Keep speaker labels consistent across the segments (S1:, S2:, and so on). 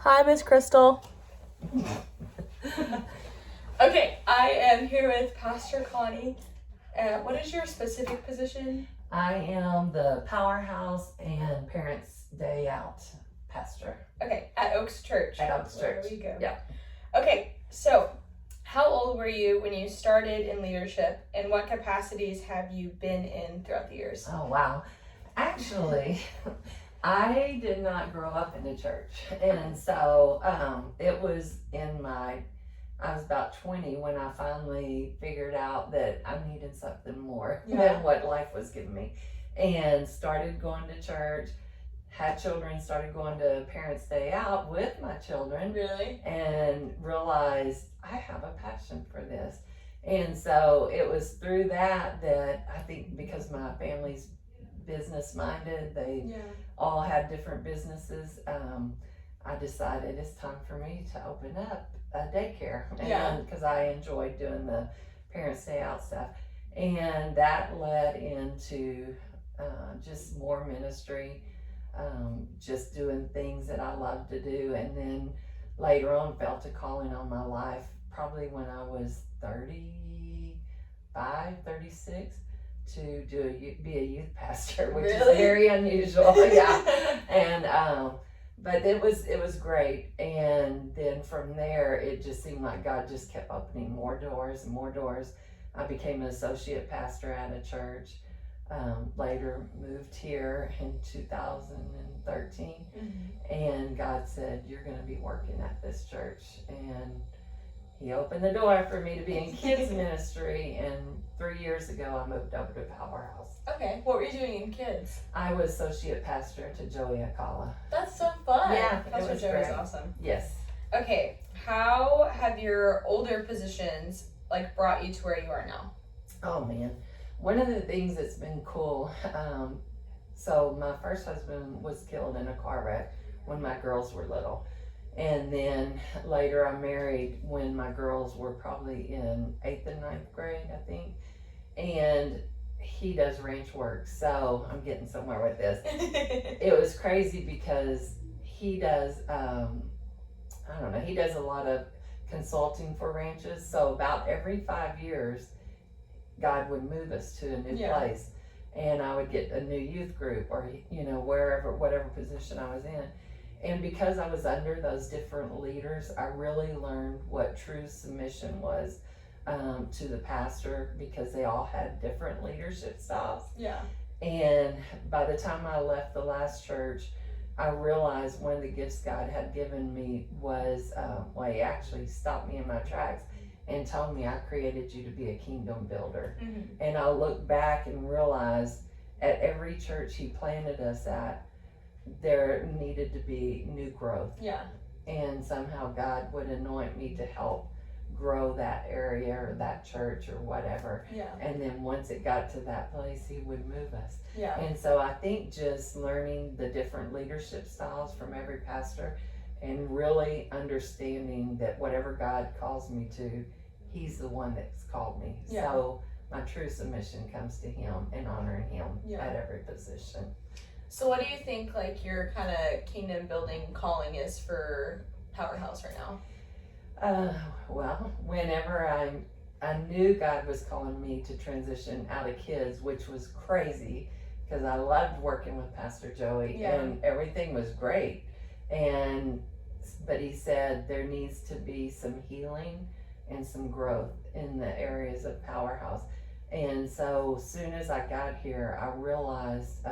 S1: Hi, Miss Crystal.
S2: Okay, I am here with Pastor Connie. What is your specific position?
S3: I am the Powerhouse and Parents Day Out pastor
S2: Okay, at Oaks Church.
S3: at Oaks
S2: There
S3: Church.
S2: we go.
S3: Yeah.
S2: Okay, so how old were you when you started in leadership, and what capacities have you been in throughout the years?
S3: Oh, wow. Actually, I did not grow up in the church. And so it was I was about 20 when I finally figured out that I needed something more than what life was giving me. And started going to church, had children, started going to Parents Day Out with my children.
S2: Really?
S3: And realized I have a passion for this. And so it was through that I think because my family's business minded, they all had different businesses, I decided it's time for me to open up a daycare. And because I enjoyed doing the Parents Day Out stuff. And that led into just more ministry, just doing things that I love to do. And then later on felt a calling on my life probably when I was 35, 36 to be a youth pastor, which is very unusual. And but it was great. And then from there it just seemed like God just kept opening more doors and more doors. I became an associate pastor at a church. Later moved here in 2013, and God said, you're going to be working at this church. And he opened the door for me to be in kids ministry, and 3 years ago I moved over to Powerhouse.
S2: Okay, what were you doing in kids?
S3: I was associate pastor to Joey Akala.
S2: That's so fun.
S3: Yeah,
S2: Pastor Joey's awesome.
S3: Yes.
S2: Okay, how have your older positions brought you to where you are now?
S3: Oh man, one of the things that's been cool, so my first husband was killed in a car wreck when my girls were little. And then later I married when my girls were probably in 8th and 9th grade, I think. And he does ranch work, so I'm getting somewhere with this. It was crazy because he does, he does a lot of consulting for ranches. So about every 5 years, God would move us to a new place. And I would get a new youth group or, whatever position I was in. And because I was under those different leaders, I really learned what true submission was to the pastor, because they all had different leadership styles.
S2: Yeah.
S3: And by the time I left the last church, I realized one of the gifts God had given me was, he actually stopped me in my tracks and told me, I created you to be a kingdom builder. And I look back and realized at every church he planted us at, there needed to be new growth.
S2: Yeah.
S3: And somehow God would anoint me to help grow that area or that church or whatever.
S2: Yeah.
S3: And then once it got to that place, he would move us.
S2: Yeah.
S3: And so I think just learning the different leadership styles from every pastor and really understanding that whatever God calls me to, he's the one that's called me.
S2: Yeah.
S3: So my true submission comes to him and honoring him at every position.
S2: So what do you think your kind of kingdom building calling is for Powerhouse right now?
S3: Well, whenever I knew God was calling me to transition out of kids, which was crazy because I loved working with Pastor Joey and everything was great. But he said there needs to be some healing and some growth in the areas of Powerhouse. And so as soon as I got here, I realized,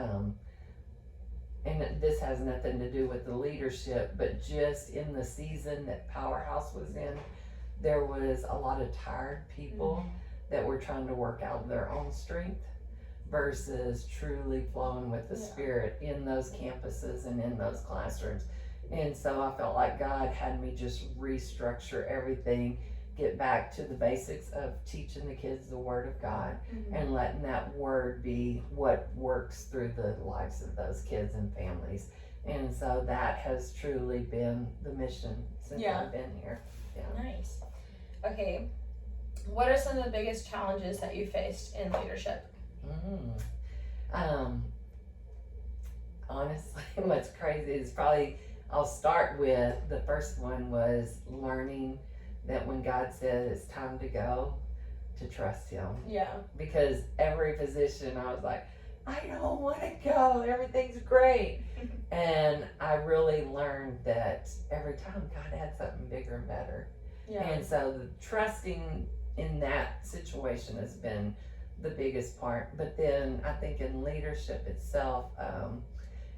S3: and this has nothing to do with the leadership, but just in the season that Powerhouse was in, there was a lot of tired people that were trying to work out their own strength versus truly flowing with the Spirit in those campuses and in those classrooms. And so I felt like God had me just restructure everything, get back to the basics of teaching the kids the Word of God and letting that Word be what works through the lives of those kids and families. And so that has truly been the mission since I've been here. Yeah.
S2: Nice. Okay. What are some of the biggest challenges that you faced in leadership?
S3: Honestly, what's crazy is probably I'll start with the first one was learning that when God said it's time to go, to trust Him.
S2: Yeah.
S3: Because every position I was like, I don't want to go, everything's great. And I really learned that every time God had something bigger and better.
S2: Yeah.
S3: And so the trusting in that situation has been the biggest part. But then I think in leadership itself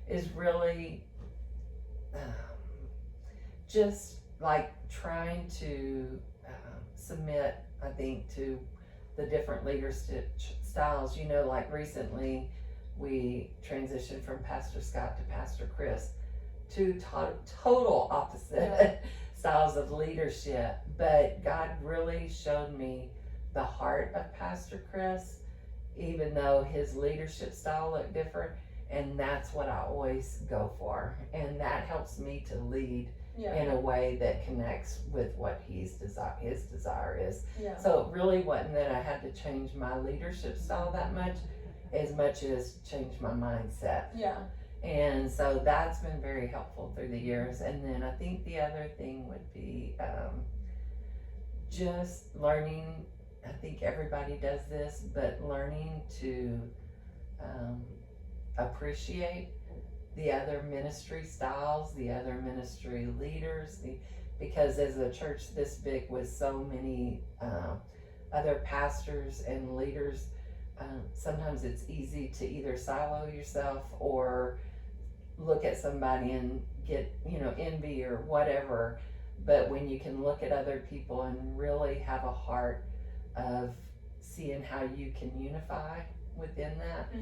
S3: is really just like trying to submit, I think, to the different leadership styles. You know, like recently we transitioned from Pastor Scott to Pastor Chris, two total opposite styles of leadership. But God really showed me the heart of Pastor Chris, even though his leadership style looked different. And that's what I always go for. And that helps me to lead in a way that connects with what his desire is.
S2: Yeah.
S3: So it really wasn't that I had to change my leadership style that much as change my mindset.
S2: Yeah.
S3: And so that's been very helpful through the years. And then I think the other thing would be just learning, I think everybody does this, but learning to appreciate the other ministry styles, the other ministry leaders, because as a church this big with so many other pastors and leaders, sometimes it's easy to either silo yourself or look at somebody and get, envy or whatever. But when you can look at other people and really have a heart of seeing how you can unify within that,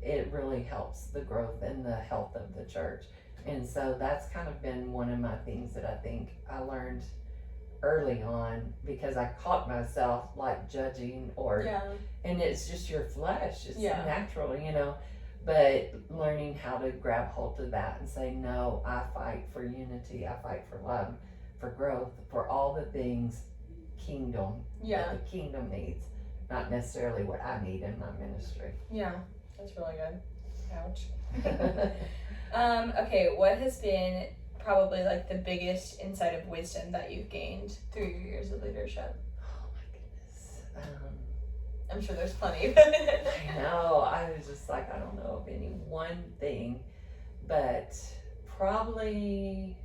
S3: it really helps the growth and the health of the church. And so that's kind of been one of my things that I think I learned early on, because I caught myself like judging and it's just your flesh, it's natural, but learning how to grab hold of that and say, no, I fight for unity, I fight for love, for growth, for all the things kingdom that the kingdom needs, not necessarily what I need in my ministry.
S2: Yeah, that's really good. Ouch. Okay, what has been probably like the biggest insight of wisdom that you've gained through your years of leadership?
S3: Oh my goodness.
S2: I'm sure there's plenty.
S3: I know. I was just like, I don't know of any one thing, but probably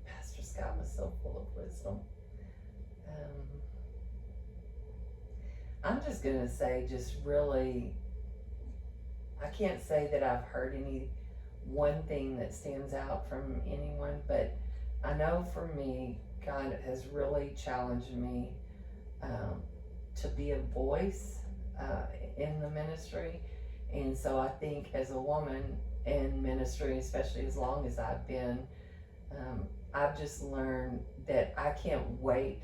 S3: Pastor Scott was so full of wisdom. I'm just going to say just really, I can't say that I've heard any one thing that stands out from anyone, but I know for me, God has really challenged me to be a voice in the ministry. And so I think as a woman in ministry, especially as long as I've been, I've just learned that I can't wait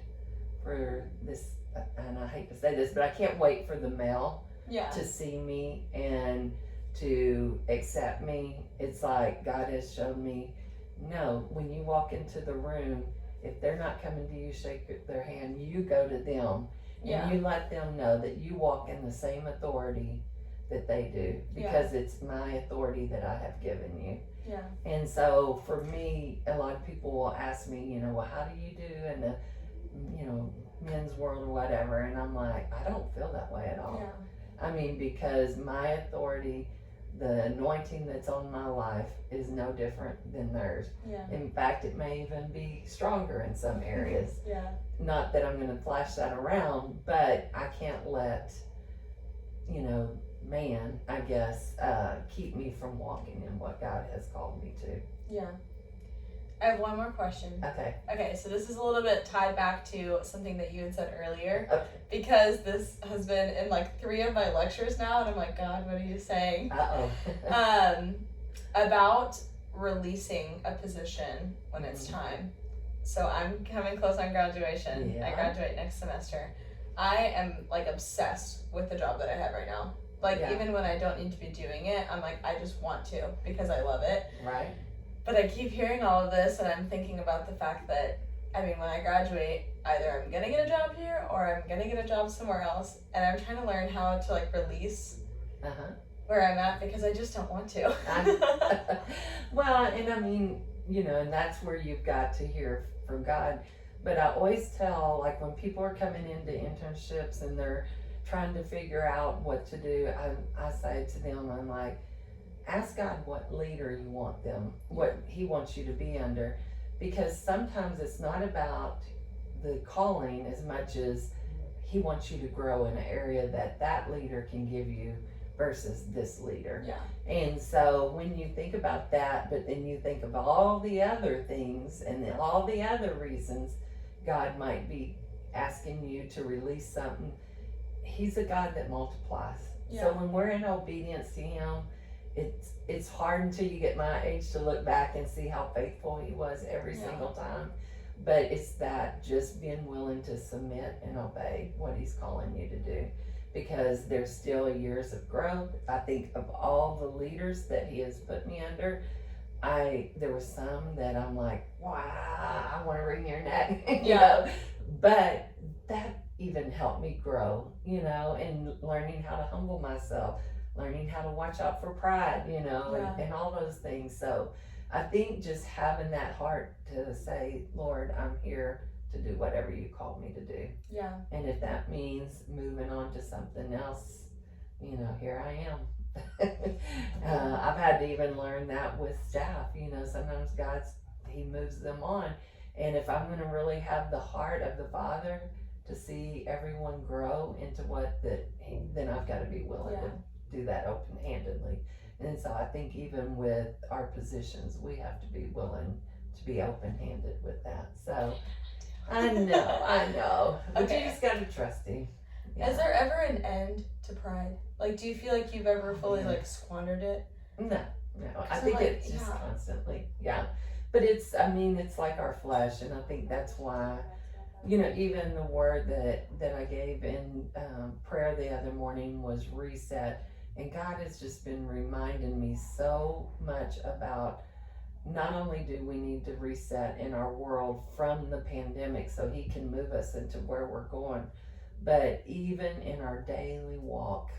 S3: for this, and I hate to say this, but I can't wait for the male to see me and to accept me. It's like God has shown me, no, when you walk into the room, if they're not coming to you, shake their hand, you go to them and you let them know that you walk in the same authority that they do, because it's my authority that I have given you.
S2: Yeah. And
S3: so for me, a lot of people will ask me, well, how do you do in the, men's world or whatever, and I'm like, I don't feel that way at all. I mean, because my authority, the anointing that's on my life is no different than theirs. In fact, it may even be stronger in some areas. Not that I'm going to flash that around, but I can't let, man, I guess, keep me from walking in what God has called me to.
S2: I have one more question.
S3: Okay,
S2: so this is a little bit tied back to something that you had said earlier.
S3: Okay.
S2: Because this has been in like 3 of my lectures now, and I'm like, God, what are you saying? About releasing a position when it's time. So I'm coming close on graduation. I graduate next semester. I am like obsessed with the job that I have right now. Like even when I don't need to be doing it, I'm like, I just want to because I love it.
S3: Right.
S2: But I keep hearing all of this, and I'm thinking about the fact that, when I graduate, either I'm gonna get a job here or I'm gonna get a job somewhere else, and I'm trying to learn how to like release where I'm at because I just don't want to.
S3: Well, and I mean, you know, and that's where you've got to hear from God. But I always tell, like when people are coming into internships and they're trying to figure out what to do, I say to them, I'm like, ask God what leader you want them, what He wants you to be under. Because sometimes it's not about the calling as much as He wants you to grow in an area that leader can give you versus this leader.
S2: Yeah.
S3: And so when you think about that, but then you think of all the other things and all the other reasons God might be asking you to release something, He's a God that multiplies.
S2: Yeah.
S3: So when we're in obedience to Him, it's hard until you get my age to look back and see how faithful He was every single time. But it's that just being willing to submit and obey what He's calling you to do. Because there's still years of growth. I think of all the leaders that He has put me under, there was some that I'm like, wow, I want to wring your neck, you know. But that even helped me grow, you know, and learning how to humble myself, learning how to watch out for pride, you know, and all those things. So I think just having that heart to say, Lord, I'm here to do whatever you called me to do.
S2: Yeah.
S3: And if that means moving on to something else, you know, here I am. I've had to even learn that with staff. You know, sometimes He moves them on. And if I'm going to really have the heart of the Father to see everyone grow into then I've got to be willing to do that open-handedly. And so I think even with our positions, we have to be willing to be open-handed with that. So I know. But you just got to trust Him. Yeah.
S2: Is there ever an end to pride? Like, do you feel like you've ever fully like squandered it?
S3: No. I think it's just constantly, But it's like our flesh, and I think that's why, you know, even the word that I gave in prayer the other morning was reset, and God has just been reminding me so much about not only do we need to reset in our world from the pandemic so He can move us into where we're going, but even in our daily walk,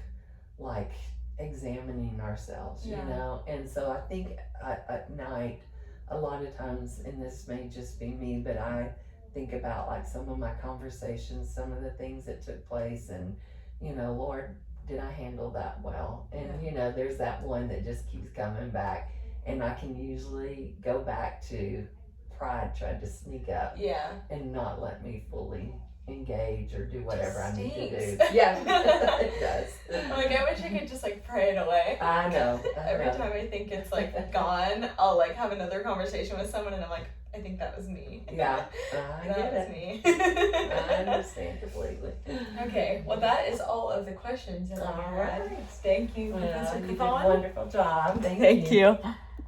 S3: like examining ourselves, you know. And so I think at night, a lot of times, and this may just be me, but I think about like some of my conversations, some of the things that took place, and, you know, Lord, did I handle that well? And, you know, there's that one that just keeps coming back, and I can usually go back to pride tried to sneak up and not let me fully engage or do whatever I need to do. Yeah, it does.
S2: I'm like, I wish I could just like pray it away.
S3: I know.
S2: Every time I think it's like gone, I'll like have another conversation with someone and I'm like, I think that was me.
S3: Yeah, I
S2: that
S3: get
S2: was
S3: it.
S2: me.
S3: I understand completely.
S2: Okay, well that is all of the questions that I had.
S3: All right.
S2: Thank you,
S3: Well,
S2: Professor
S3: you did a
S2: Kavon.
S3: wonderful job.
S2: Thank you.